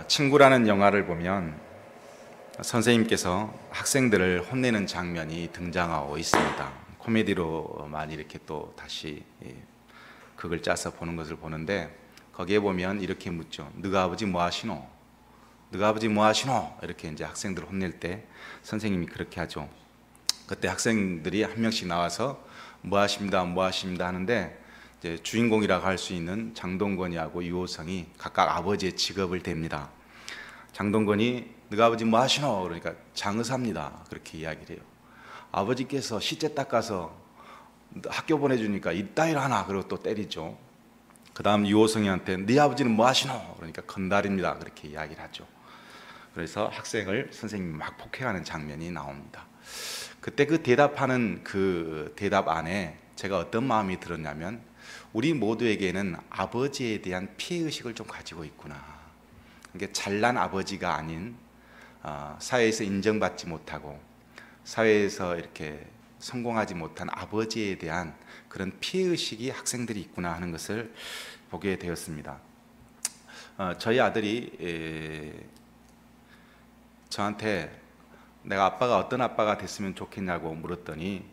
친구라는 영화를 보면 선생님께서 학생들을 혼내는 장면이 등장하고 있습니다. 코미디로 많이 이렇게 또 다시 극을 짜서 보는 것을 보는데, 거기에 보면 이렇게 묻죠. 너가 아버지 뭐 하시노? 너가 아버지 뭐 하시노? 이렇게 이제 학생들을 혼낼 때 선생님이 그렇게 하죠. 그때 학생들이 한 명씩 나와서 뭐 하십니다, 뭐 하십니다 하는데, 이제 주인공이라고 할 수 있는 장동건이하고 유호성이 각각 아버지의 직업을 댑니다. 장동건이 너가 아버지 뭐 하시노? 그러니까 장의사입니다. 그렇게 이야기를 해요. 아버지께서 시체 닦아서 학교 보내주니까 이따위를 하나? 그러고 또 때리죠. 그 다음 유호성이한테 네 아버지는 뭐 하시노? 그러니까 건달입니다. 그렇게 이야기를 하죠. 그래서 학생을 선생님이 막 폭행하는 장면이 나옵니다. 그때 그 대답하는 그 대답 안에 제가 어떤 마음이 들었냐면, 우리 모두에게는 아버지에 대한 피해의식을 좀 가지고 있구나. 그러니까 잘난 아버지가 아닌, 사회에서 인정받지 못하고 사회에서 이렇게 성공하지 못한 아버지에 대한 그런 피해의식이 학생들이 있구나 하는 것을 보게 되었습니다. 저희 아들이 저한테 내가 아빠가 어떤 아빠가 됐으면 좋겠냐고 물었더니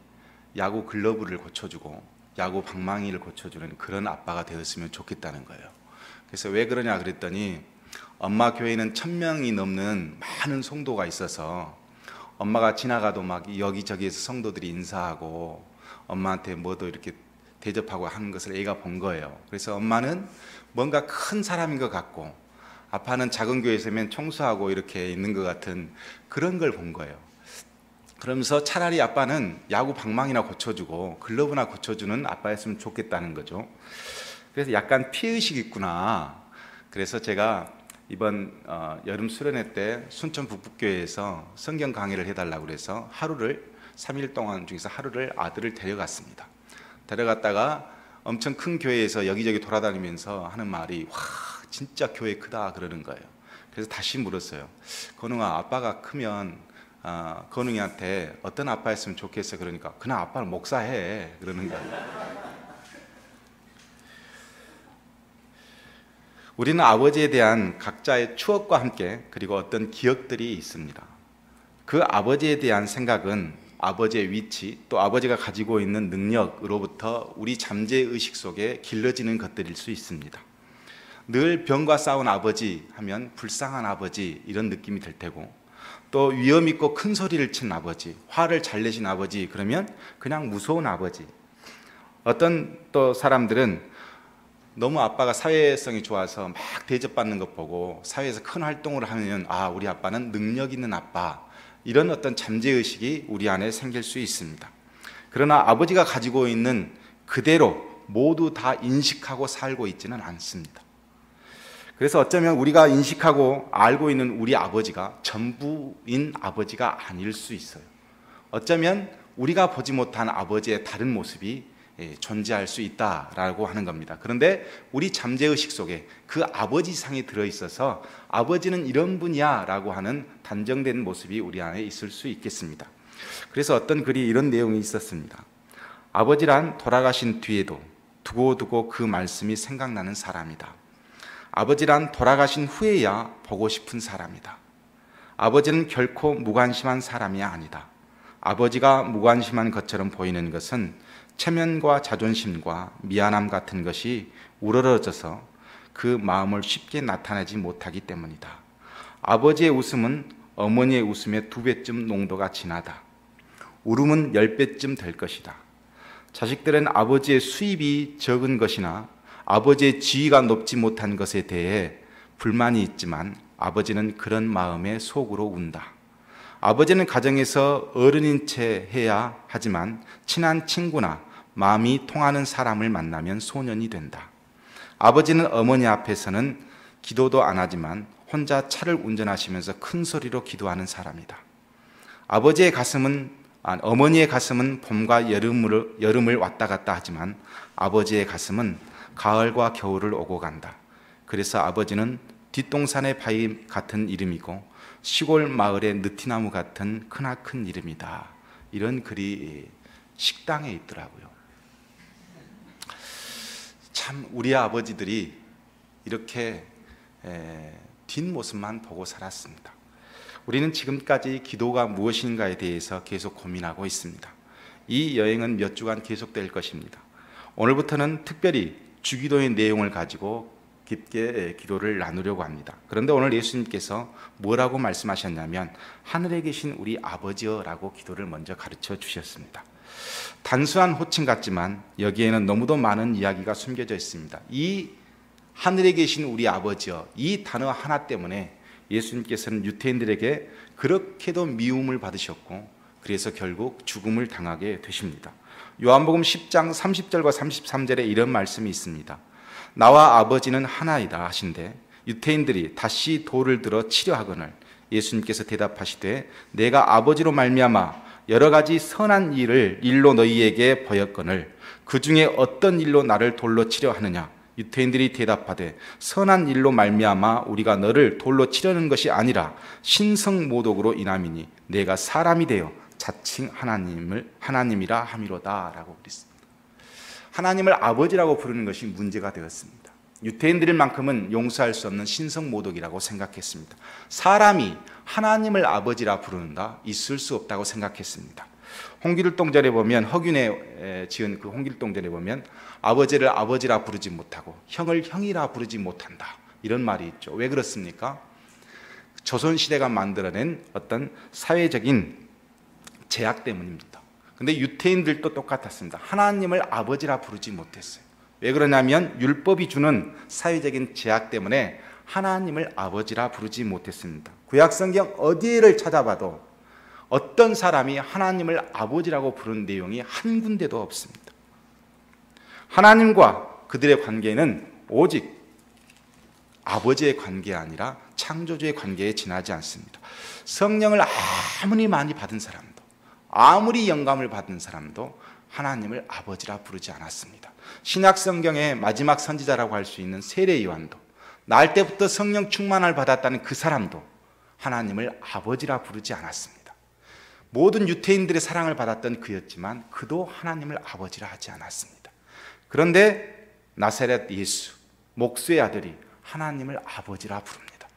야구 글러브를 고쳐주고 야구 방망이를 고쳐주는 그런 아빠가 되었으면 좋겠다는 거예요. 그래서 왜 그러냐 그랬더니, 엄마 교회는 1000명이 넘는 많은 성도가 있어서 엄마가 지나가도 막 여기저기에서 성도들이 인사하고 엄마한테 뭐도 이렇게 대접하고 하는 것을 애가 본 거예요. 그래서 엄마는 뭔가 큰 사람인 것 같고 아빠는 작은 교회에서면 청소하고 이렇게 있는 것 같은 그런 걸 본 거예요. 그러면서 차라리 아빠는 야구 방망이나 고쳐주고 글러브나 고쳐주는 아빠였으면 좋겠다는 거죠. 그래서 약간 피해의식이 있구나. 그래서 제가 이번 여름 수련회 때 순천 북북교회에서 성경 강의를 해달라고 그래서 3일 동안 중에서 하루를 아들을 데려갔습니다. 데려갔다가 엄청 큰 교회에서 여기저기 돌아다니면서 하는 말이, 와 진짜 교회 크다 그러는 거예요. 그래서 다시 물었어요. 건웅아, 아빠가 크면 건웅이한테 어떤 아빠였으면 좋겠어? 그러니까 그냥 아빠는 목사해 그러는 거예요. 우리는 아버지에 대한 각자의 추억과 함께 그리고 어떤 기억들이 있습니다. 그 아버지에 대한 생각은 아버지의 위치, 또 아버지가 가지고 있는 능력으로부터 우리 잠재의식 속에 길러지는 것들일 수 있습니다. 늘 병과 싸운 아버지 하면 불쌍한 아버지 이런 느낌이 들 테고, 또 위험 있고 큰 소리를 친 아버지, 화를 잘 내신 아버지 그러면 그냥 무서운 아버지. 어떤 또 사람들은 너무 아빠가 사회성이 좋아서 막 대접받는 것 보고 사회에서 큰 활동을 하면 우리 아빠는 능력 있는 아빠, 이런 어떤 잠재의식이 우리 안에 생길 수 있습니다. 그러나 아버지가 가지고 있는 그대로 모두 다 인식하고 살고 있지는 않습니다. 그래서 어쩌면 우리가 인식하고 알고 있는 우리 아버지가 전부인 아버지가 아닐 수 있어요. 어쩌면 우리가 보지 못한 아버지의 다른 모습이 존재할 수 있다라고 하는 겁니다. 그런데 우리 잠재의식 속에 그 아버지상이 들어있어서 아버지는 이런 분이야 라고 하는 단정된 모습이 우리 안에 있을 수 있겠습니다. 그래서 어떤 글이 이런 내용이 있었습니다. 아버지란 돌아가신 뒤에도 두고두고 그 말씀이 생각나는 사람이다. 아버지란 돌아가신 후에야 보고 싶은 사람이다. 아버지는 결코 무관심한 사람이 아니다. 아버지가 무관심한 것처럼 보이는 것은 체면과 자존심과 미안함 같은 것이 우러러져서 그 마음을 쉽게 나타내지 못하기 때문이다. 아버지의 웃음은 어머니의 웃음의 2배쯤 농도가 진하다. 울음은 10배쯤 될 것이다. 자식들은 아버지의 수입이 적은 것이나 아버지의 지위가 높지 못한 것에 대해 불만이 있지만 아버지는 그런 마음에 속으로 운다. 아버지는 가정에서 어른인 채 해야 하지만 친한 친구나 마음이 통하는 사람을 만나면 소년이 된다. 아버지는 어머니 앞에서는 기도도 안 하지만 혼자 차를 운전하시면서 큰 소리로 기도하는 사람이다. 어머니의 가슴은 봄과 여름을 왔다 갔다 하지만 아버지의 가슴은 가을과 겨울을 오고 간다. 그래서 아버지는 뒷동산의 바위 같은 이름이고 시골 마을의 느티나무 같은 크나큰 이름이다. 이런 글이 식당에 있더라고요. 참 우리 아버지들이 이렇게 뒷모습만 보고 살았습니다. 우리는 지금까지 기도가 무엇인가에 대해서 계속 고민하고 있습니다. 이 여행은 몇 주간 계속될 것입니다. 오늘부터는 특별히 주기도의 내용을 가지고 깊게 기도를 나누려고 합니다. 그런데 오늘 예수님께서 뭐라고 말씀하셨냐면 하늘에 계신 우리 아버지여라고 기도를 먼저 가르쳐 주셨습니다. 단순한 호칭 같지만 여기에는 너무도 많은 이야기가 숨겨져 있습니다. 이 하늘에 계신 우리 아버지여, 이 단어 하나 때문에 예수님께서는 유대인들에게 그렇게도 미움을 받으셨고 그래서 결국 죽음을 당하게 되십니다. 요한복음 10장 30절과 33절에 이런 말씀이 있습니다. 나와 아버지는 하나이다 하신대 유대인들이 다시 돌을 들어 치려 하거늘 예수님께서 대답하시되 내가 아버지로 말미암아 여러 가지 선한 일로 너희에게 보였거늘 그 중에 어떤 일로 나를 돌로 치려 하느냐. 유대인들이 대답하되 선한 일로 말미암아 우리가 너를 돌로 치려는 것이 아니라 신성모독으로 인함이니 내가 사람이 되어 자칭 하나님이라 함이로다 라고 그랬습니다. 하나님을 아버지라고 부르는 것이 문제가 되었습니다. 유대인들만큼은 용서할 수 없는 신성모독이라고 생각했습니다. 사람이 하나님을 아버지라 부르는다? 있을 수 없다고 생각했습니다. 홍길동전에 보면 허균에 지은 그 홍길동전에 보면 아버지를 아버지라 부르지 못하고 형을 형이라 부르지 못한다 이런 말이 있죠. 왜 그렇습니까? 조선시대가 만들어낸 어떤 사회적인 제약 때문입니다. 근데 유대인들도 똑같았습니다. 하나님을 아버지라 부르지 못했어요. 왜 그러냐면 율법이 주는 사회적인 제약 때문에 하나님을 아버지라 부르지 못했습니다. 구약성경 어디를 찾아봐도 어떤 사람이 하나님을 아버지라고 부르는 내용이 한 군데도 없습니다. 하나님과 그들의 관계는 오직 아버지의 관계가 아니라 창조주의 관계에 지나지 않습니다. 성령을 아무리 많이 받은 사람도 아무리 영감을 받은 사람도 하나님을 아버지라 부르지 않았습니다. 신약 성경의 마지막 선지자라고 할 수 있는 세례 요한도 날 때부터 성령 충만을 받았다는 그 사람도 하나님을 아버지라 부르지 않았습니다. 모든 유대인들의 사랑을 받았던 그였지만 그도 하나님을 아버지라 하지 않았습니다. 그런데 나사렛 예수, 목수의 아들이 하나님을 아버지라 부릅니다.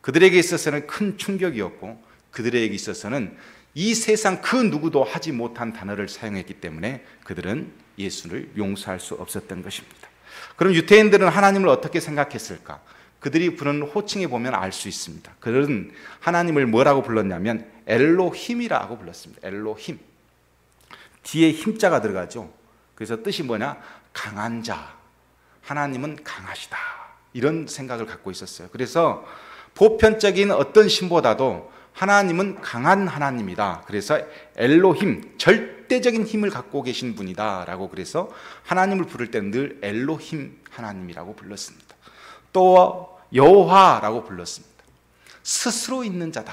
그들에게 있어서는 큰 충격이었고 그들에게 있어서는 이 세상 그 누구도 하지 못한 단어를 사용했기 때문에 그들은 예수를 용서할 수 없었던 것입니다. 그럼 유대인들은 하나님을 어떻게 생각했을까? 그들이 부르는 호칭에 보면 알 수 있습니다. 그들은 하나님을 뭐라고 불렀냐면 엘로힘이라고 불렀습니다. 엘로힘. 뒤에 힘자가 들어가죠. 그래서 뜻이 뭐냐? 강한 자. 하나님은 강하시다. 이런 생각을 갖고 있었어요. 그래서 보편적인 어떤 신보다도 하나님은 강한 하나님이다. 그래서 엘로힘, 절대적인 힘을 갖고 계신 분이다 라고 그래서 하나님을 부를 때는 늘 엘로힘 하나님이라고 불렀습니다. 또 여호와라고 불렀습니다. 스스로 있는 자다.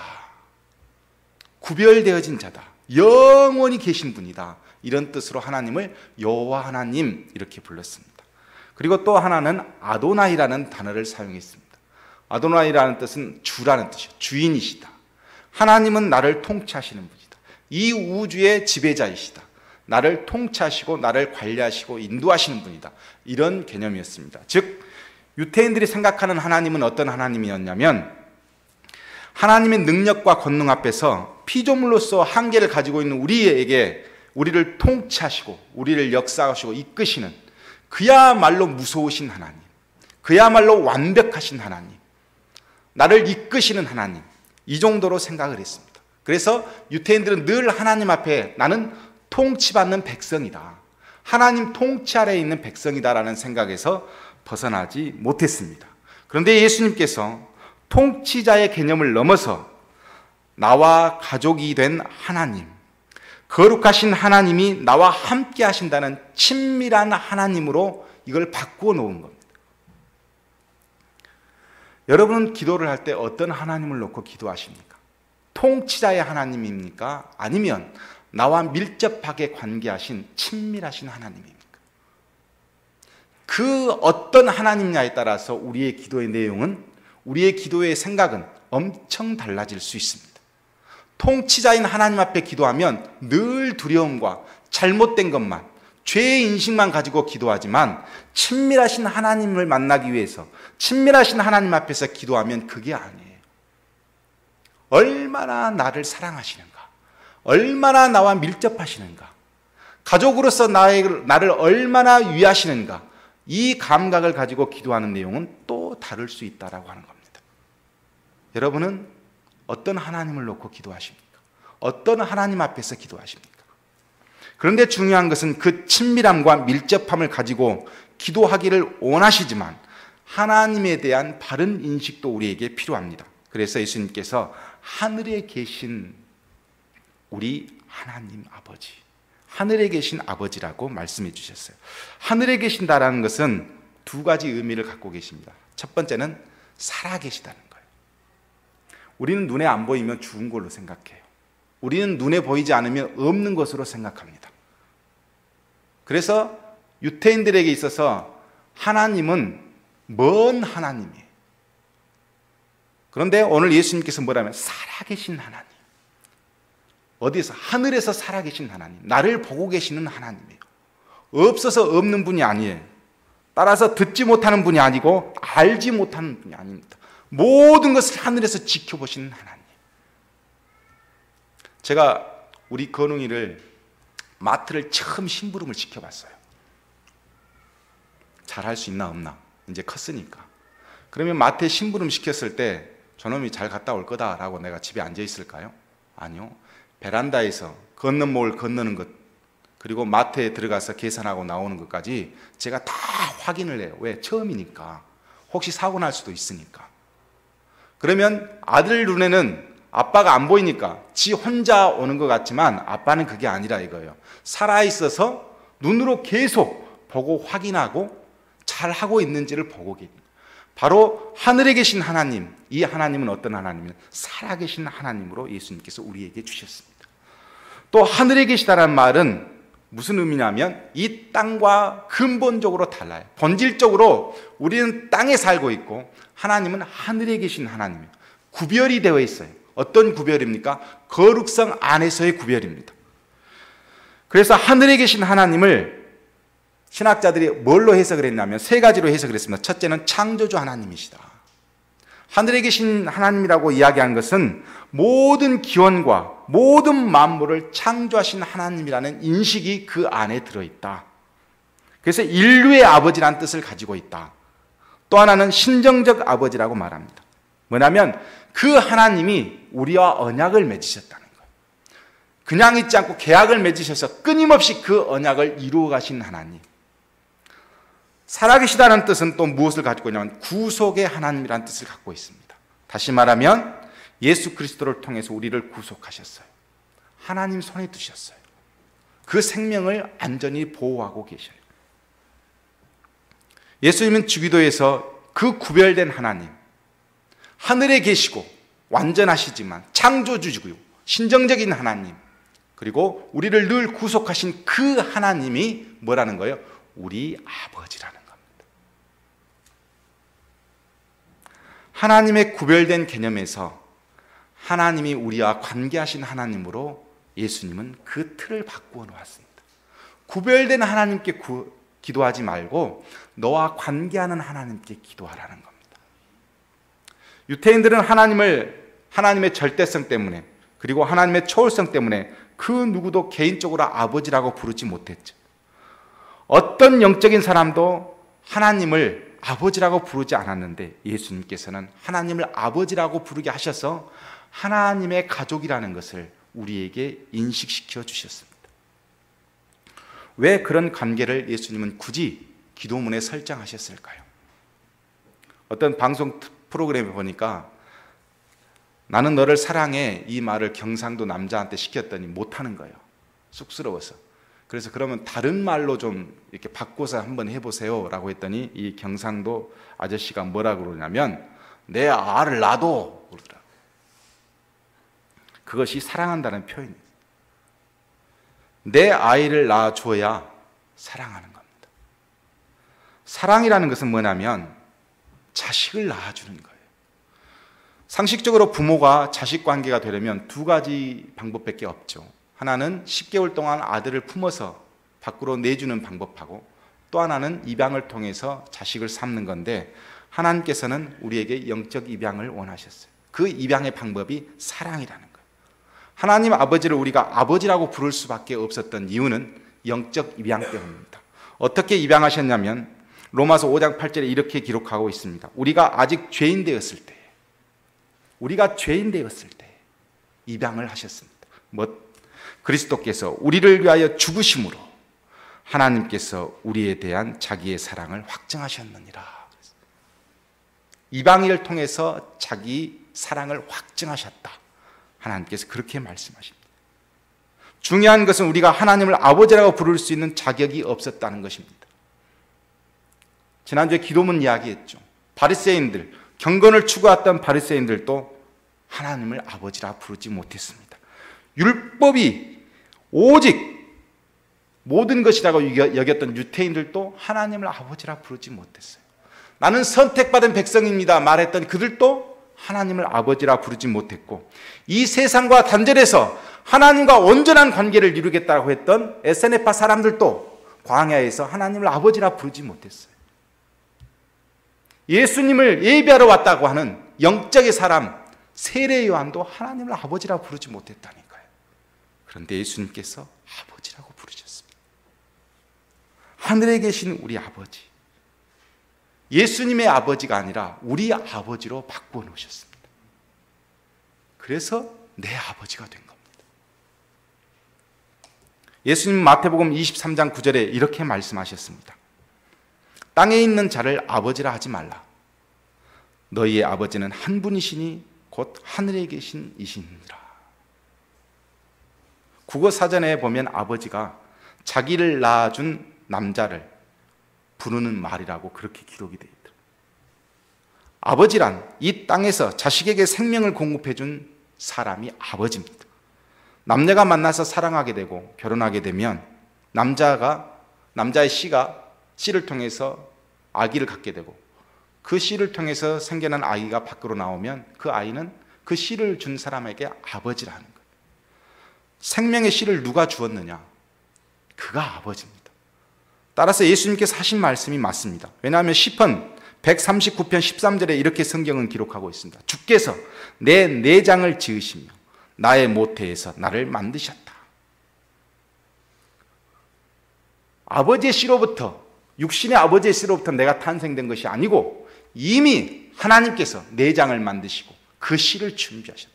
구별되어진 자다. 영원히 계신 분이다. 이런 뜻으로 하나님을 여호와 하나님 이렇게 불렀습니다. 그리고 또 하나는 아도나이라는 단어를 사용했습니다. 아도나이라는 뜻은 주라는 뜻이에요. 주인이시다. 하나님은 나를 통치하시는 분이다. 이 우주의 지배자이시다. 나를 통치하시고 나를 관리하시고 인도하시는 분이다. 이런 개념이었습니다. 즉 유대인들이 생각하는 하나님은 어떤 하나님이었냐면 하나님의 능력과 권능 앞에서 피조물로서 한계를 가지고 있는 우리에게 우리를 통치하시고 우리를 역사하시고 이끄시는 그야말로 무서우신 하나님, 그야말로 완벽하신 하나님, 나를 이끄시는 하나님, 이 정도로 생각을 했습니다. 그래서 유대인들은 늘 하나님 앞에 나는 통치받는 백성이다, 하나님 통치 아래에 있는 백성이다라는 생각에서 벗어나지 못했습니다. 그런데 예수님께서 통치자의 개념을 넘어서 나와 가족이 된 하나님, 거룩하신 하나님이 나와 함께 하신다는 친밀한 하나님으로 이걸 바꾸어 놓은 겁니다. 여러분은 기도를 할 때 어떤 하나님을 놓고 기도하십니까? 통치자의 하나님입니까? 아니면 나와 밀접하게 관계하신 친밀하신 하나님입니까? 그 어떤 하나님냐에 따라서 우리의 기도의 내용은, 우리의 기도의 생각은 엄청 달라질 수 있습니다. 통치자인 하나님 앞에 기도하면 늘 두려움과 잘못된 것만, 죄의 인식만 가지고 기도하지만 친밀하신 하나님을 만나기 위해서 친밀하신 하나님 앞에서 기도하면 그게 아니에요. 얼마나 나를 사랑하시는가, 얼마나 나와 밀접하시는가, 가족으로서 나를 얼마나 위하시는가, 이 감각을 가지고 기도하는 내용은 또 다를 수 있다라고 하는 겁니다. 여러분은 어떤 하나님을 놓고 기도하십니까? 어떤 하나님 앞에서 기도하십니까? 그런데 중요한 것은 그 친밀함과 밀접함을 가지고 기도하기를 원하시지만 하나님에 대한 바른 인식도 우리에게 필요합니다. 그래서 예수님께서 하늘에 계신 우리 하나님 아버지, 하늘에 계신 아버지라고 말씀해 주셨어요. 하늘에 계신다라는 것은 두 가지 의미를 갖고 계십니다. 첫 번째는 살아계시다는 거예요. 우리는 눈에 안 보이면 죽은 걸로 생각해요. 우리는 눈에 보이지 않으면 없는 것으로 생각합니다. 그래서 유대인들에게 있어서 하나님은 먼 하나님이에요. 그런데 오늘 예수님께서 뭐라면 살아계신 하나님, 어디에서? 하늘에서 살아계신 하나님, 나를 보고 계시는 하나님이에요. 없어서 없는 분이 아니에요. 따라서 듣지 못하는 분이 아니고 알지 못하는 분이 아닙니다. 모든 것을 하늘에서 지켜보시는 하나님. 제가 우리 건웅이를 마트를 처음 심부름을 시켜봤어요. 잘할 수 있나 없나, 이제 컸으니까. 그러면 마트에 심부름 시켰을 때 저놈이 잘 갔다 올 거다라고 내가 집에 앉아 있을까요? 아니요. 베란다에서 걷는 목을 건너는 것, 그리고 마트에 들어가서 계산하고 나오는 것까지 제가 다 확인을 해요. 왜? 처음이니까. 혹시 사고 날 수도 있으니까. 그러면 아들 눈에는 아빠가 안 보이니까 지 혼자 오는 것 같지만 아빠는 그게 아니라 이거예요. 살아있어서 눈으로 계속 보고 확인하고 잘 하고 있는지를 보고 계십니다. 바로 하늘에 계신 하나님, 이 하나님은 어떤 하나님이냐? 살아계신 하나님으로 예수님께서 우리에게 주셨습니다. 또 하늘에 계시다라는 말은 무슨 의미냐면 이 땅과 근본적으로 달라요. 본질적으로 우리는 땅에 살고 있고 하나님은 하늘에 계신 하나님이에요. 구별이 되어 있어요. 어떤 구별입니까? 거룩성 안에서의 구별입니다. 그래서 하늘에 계신 하나님을 신학자들이 뭘로 해석을 했냐면 세 가지로 해석을 했습니다. 첫째는 창조주 하나님이시다. 하늘에 계신 하나님이라고 이야기한 것은 모든 기원과 모든 만물을 창조하신 하나님이라는 인식이 그 안에 들어있다. 그래서 인류의 아버지라는 뜻을 가지고 있다. 또 하나는 신정적 아버지라고 말합니다. 뭐냐면 그 하나님이 우리와 언약을 맺으셨다는 거예요. 그냥 있지 않고 계약을 맺으셔서 끊임없이 그 언약을 이루어 가신 하나님. 살아계시다는 뜻은 또 무엇을 가지고 있냐면 구속의 하나님이라는 뜻을 갖고 있습니다. 다시 말하면 예수 그리스도를 통해서 우리를 구속하셨어요. 하나님 손에 두셨어요. 그 생명을 안전히 보호하고 계셔요. 예수님은 주기도에서 그 구별된 하나님, 하늘에 계시고 완전하시지만 창조주시고요, 신정적인 하나님, 그리고 우리를 늘 구속하신 그 하나님이 뭐라는 거예요? 우리 아버지라는 겁니다. 하나님의 구별된 개념에서 하나님이 우리와 관계하신 하나님으로 예수님은 그 틀을 바꾸어 놓았습니다. 구별된 하나님께 기도하지 말고 너와 관계하는 하나님께 기도하라는 겁니다. 유대인들은 하나님의 절대성 때문에 그리고 하나님의 초월성 때문에 그 누구도 개인적으로 아버지라고 부르지 못했죠. 어떤 영적인 사람도 하나님을 아버지라고 부르지 않았는데 예수님께서는 하나님을 아버지라고 부르게 하셔서 하나님의 가족이라는 것을 우리에게 인식시켜 주셨습니다. 왜 그런 관계를 예수님은 굳이 기도문에 설정하셨을까요? 어떤 방송 프로그램에 보니까 나는 너를 사랑해 이 말을 경상도 남자한테 시켰더니 못하는 거예요. 쑥스러워서. 그래서 그러면 다른 말로 좀 이렇게 바꿔서 한번 해보세요 라고 했더니 이 경상도 아저씨가 뭐라고 그러냐면 내 알을 놔도 그러더라고요. 그것이 사랑한다는 표현이에요. 내 아이를 낳아줘야 사랑하는 겁니다. 사랑이라는 것은 뭐냐면 자식을 낳아주는 거예요. 상식적으로 부모가 자식 관계가 되려면 두 가지 방법밖에 없죠. 하나는 10개월 동안 아들을 품어서 밖으로 내주는 방법하고 또 하나는 입양을 통해서 자식을 삼는 건데 하나님께서는 우리에게 영적 입양을 원하셨어요. 그 입양의 방법이 사랑이라는 거예요. 하나님 아버지를 우리가 아버지라고 부를 수밖에 없었던 이유는 영적 입양 때문입니다. 어떻게 입양하셨냐면 로마서 5장 8절에 이렇게 기록하고 있습니다. 우리가 아직 죄인 되었을 때 입양을 하셨습니다. 그리스도께서 우리를 위하여 죽으심으로 하나님께서 우리에 대한 자기의 사랑을 확증하셨느니라. 이방인을 통해서 자기 사랑을 확증하셨다. 하나님께서 그렇게 말씀하십니다. 중요한 것은 우리가 하나님을 아버지라고 부를 수 있는 자격이 없었다는 것입니다. 지난주에 기도문 이야기했죠. 바리새인들, 경건을 추구했던 바리새인들도 하나님을 아버지라 부르지 못했습니다. 율법이 오직 모든 것이라고 여겼던 유태인들도 하나님을 아버지라 부르지 못했어요. 나는 선택받은 백성입니다 말했던 그들도 하나님을 아버지라 부르지 못했고, 이 세상과 단절해서 하나님과 온전한 관계를 이루겠다고 했던 에세네파 사람들도 광야에서 하나님을 아버지라 부르지 못했어요. 예수님을 예배하러 왔다고 하는 영적의 사람 세례 요한도 하나님을 아버지라 부르지 못했다니까요. 그런데 예수님께서 아버지라고 부르셨습니다. 하늘에 계신 우리 아버지, 예수님의 아버지가 아니라 우리 아버지로 바꾸어 놓으셨습니다. 그래서 내 아버지가 된 겁니다. 예수님 마태복음 23장 9절에 이렇게 말씀하셨습니다. 땅에 있는 자를 아버지라 하지 말라. 너희의 아버지는 한 분이시니 곧 하늘에 계신 이시니라. 국어 사전에 보면 아버지가 자기를 낳아준 남자를 부르는 말이라고 그렇게 기록이 되어 있더라고요. 아버지란 이 땅에서 자식에게 생명을 공급해 준 사람이 아버지입니다. 남녀가 만나서 사랑하게 되고 결혼하게 되면 남자의 씨를 통해서 아기를 갖게 되고, 그 씨를 통해서 생겨난 아기가 밖으로 나오면 그 아이는 그 씨를 준 사람에게 아버지라는 거예요. 생명의 씨를 누가 주었느냐? 그가 아버지입니다. 따라서 예수님께서 하신 말씀이 맞습니다. 왜냐하면 시편 139편 13절에 이렇게 성경은 기록하고 있습니다. 주께서 내 내장을 지으시며 나의 모태에서 나를 만드셨다. 아버지의 씨로부터, 육신의 아버지의 씨로부터 내가 탄생된 것이 아니고 이미 하나님께서 내장을 만드시고 그 씨를 준비하셨다.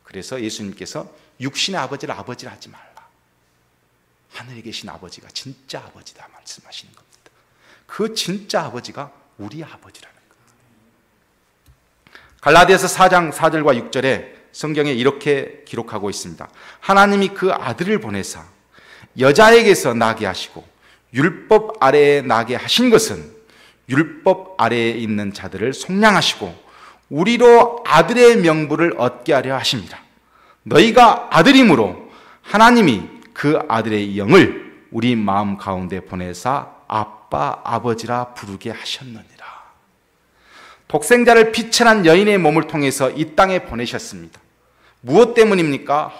그래서 예수님께서 육신의 아버지를 아버지라 하지 말라. 하늘에 계신 아버지가 진짜 아버지다 말씀하시는 겁니다. 그 진짜 아버지가 우리 아버지라는 겁니다. 갈라디아서 4장 4절과 6절에 성경에 이렇게 기록하고 있습니다. 하나님이 그 아들을 보내사 여자에게서 나게 하시고 율법 아래에 나게 하신 것은 율법 아래에 있는 자들을 속량하시고 우리로 아들의 명분을 얻게 하려 하십니다. 너희가 아들이므로 하나님이 그 아들의 영을 우리 마음 가운데 보내사 아빠 아버지라 부르게 하셨느니라. 독생자를 피천한 여인의 몸을 통해서 이 땅에 보내셨습니다. 무엇 때문입니까?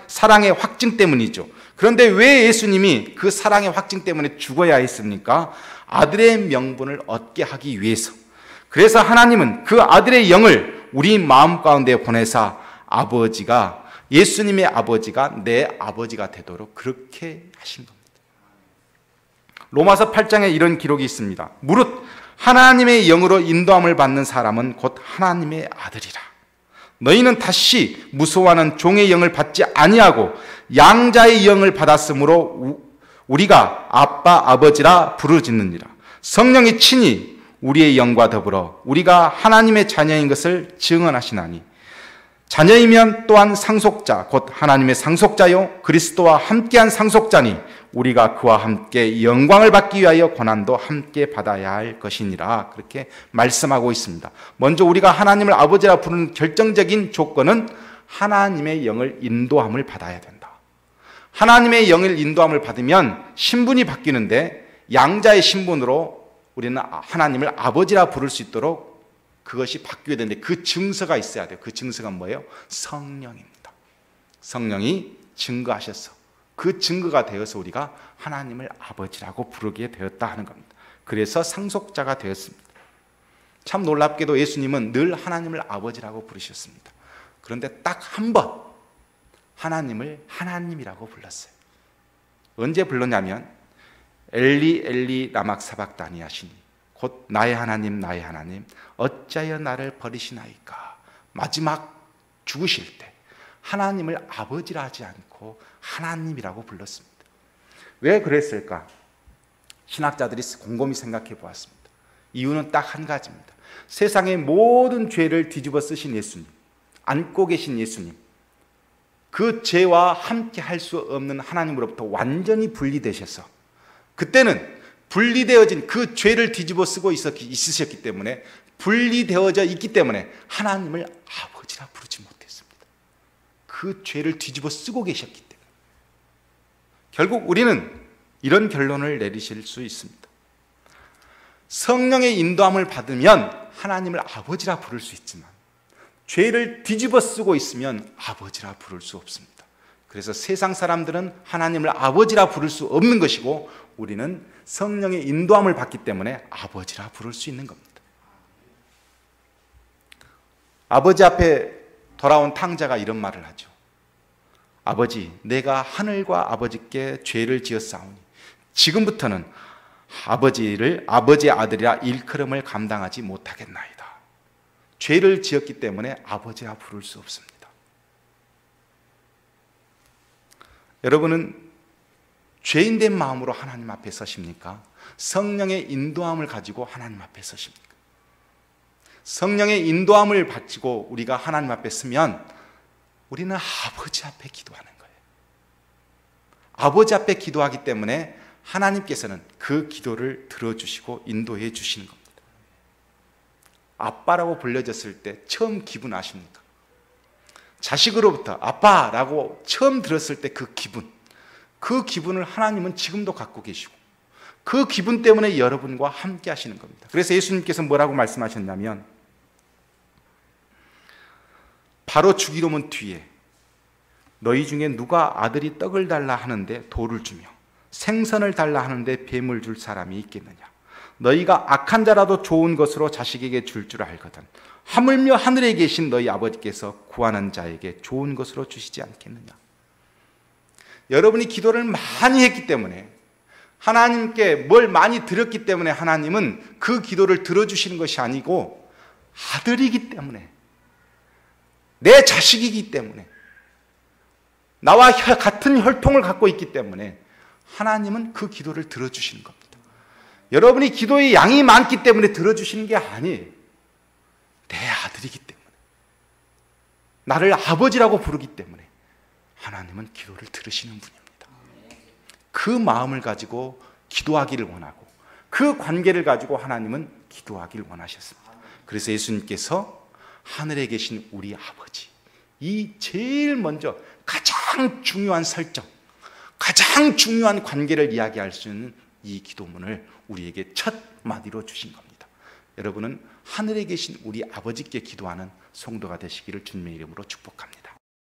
사랑의 확증 때문이죠. 그런데 왜 예수님이 그 사랑의 확증 때문에 죽어야 했습니까? 아들의 명분을 얻게 하기 위해서. 그래서 하나님은 그 아들의 영을 우리 마음 가운데 보내사 예수님의 아버지가 내 아버지가 되도록 그렇게 하신 겁니다. 로마서 8장에 이런 기록이 있습니다. 무릇 하나님의 영으로 인도함을 받는 사람은 곧 하나님의 아들이라. 너희는 다시 무서워하는 종의 영을 받지 아니하고 양자의 영을 받았으므로 우리가 아빠 아버지라 부르짖느니라. 성령이 친히 우리의 영과 더불어 우리가 하나님의 자녀인 것을 증언하시나니 자녀이면 또한 상속자 곧 하나님의 상속자요 그리스도와 함께한 상속자니 우리가 그와 함께 영광을 받기 위하여 고난도 함께 받아야 할 것이니라. 그렇게 말씀하고 있습니다. 먼저 우리가 하나님을 아버지라 부르는 결정적인 조건은 하나님의 영을 인도함을 받아야 된다. 하나님의 영을 인도함을 받으면 신분이 바뀌는데 양자의 신분으로 우리는 하나님을 아버지라 부를 수 있도록 그것이 바뀌어야 되는데 그 증서가 있어야 돼요. 그 증서가 뭐예요? 성령입니다. 성령이 증거하셔서 그 증거가 되어서 우리가 하나님을 아버지라고 부르게 되었다 하는 겁니다. 그래서 상속자가 되었습니다. 참 놀랍게도 예수님은 늘 하나님을 아버지라고 부르셨습니다. 그런데 딱 한 번 하나님을 하나님이라고 불렀어요. 언제 불렀냐면 엘리 엘리 라막 사박다니 하시니 곧 나의 하나님 나의 하나님 어찌하여 나를 버리시나이까. 마지막 죽으실 때 하나님을 아버지라 하지 않고 하나님이라고 불렀습니다. 왜 그랬을까? 신학자들이 곰곰이 생각해 보았습니다. 이유는 딱 한 가지입니다. 세상의 모든 죄를 뒤집어 쓰신 예수님, 안고 계신 예수님, 그 죄와 함께 할 수 없는 하나님으로부터 완전히 분리되셔서 그때는 분리되어진 그 죄를 뒤집어 쓰고 있으셨기 때문에, 분리되어져 있기 때문에 하나님을 아버지라 부르지 못했습니다. 그 죄를 뒤집어 쓰고 계셨기 때문에. 결국 우리는 이런 결론을 내리실 수 있습니다. 성령의 인도함을 받으면 하나님을 아버지라 부를 수 있지만 죄를 뒤집어 쓰고 있으면 아버지라 부를 수 없습니다. 그래서 세상 사람들은 하나님을 아버지라 부를 수 없는 것이고 우리는 성령의 인도함을 받기 때문에 아버지라 부를 수 있는 겁니다. 아버지 앞에 돌아온 탕자가 이런 말을 하죠. 아버지, 내가 하늘과 아버지께 죄를 지었사오니 지금부터는 아버지의 아들이라 일컬음을 감당하지 못하겠나이다. 죄를 지었기 때문에 아버지라 부를 수 없습니다. 여러분은 죄인된 마음으로 하나님 앞에 서십니까? 성령의 인도함을 가지고 하나님 앞에 서십니까? 성령의 인도함을 받고 우리가 하나님 앞에 서면 우리는 아버지 앞에 기도하는 거예요. 아버지 앞에 기도하기 때문에 하나님께서는 그 기도를 들어주시고 인도해 주시는 겁니다. 아빠라고 불려졌을 때 처음 기분 아십니까? 자식으로부터 아빠라고 처음 들었을 때 그 기분을 하나님은 지금도 갖고 계시고 그 기분 때문에 여러분과 함께 하시는 겁니다. 그래서 예수님께서 뭐라고 말씀하셨냐면 바로 주기도문 뒤에 너희 중에 누가 아들이 떡을 달라 하는데 돌을 주며 생선을 달라 하는데 뱀을 줄 사람이 있겠느냐. 너희가 악한 자라도 좋은 것으로 자식에게 줄 줄 알거든 하물며 하늘에 계신 너희 아버지께서 구하는 자에게 좋은 것으로 주시지 않겠느냐. 여러분이 기도를 많이 했기 때문에, 하나님께 뭘 많이 드렸기 때문에 하나님은 그 기도를 들어주시는 것이 아니고 아들이기 때문에, 내 자식이기 때문에, 나와 같은 혈통을 갖고 있기 때문에 하나님은 그 기도를 들어주시는 겁니다. 여러분이 기도의 양이 많기 때문에 들어주시는 게 아니에요. 내 아들이기 때문에, 나를 아버지라고 부르기 때문에 하나님은 기도를 들으시는 분입니다. 그 마음을 가지고 기도하기를 원하고 그 관계를 가지고 하나님은 기도하기를 원하셨습니다. 그래서 예수님께서 하늘에 계신 우리 아버지, 이 제일 먼저 가장 중요한 설정, 가장 중요한 관계를 이야기할 수 있는 이 기도문을 우리에게 첫 마디로 주신 겁니다. 여러분은 하늘에 계신 우리 아버지께 기도하는 성도가 되시기를 주님의 이름으로 축복합니다.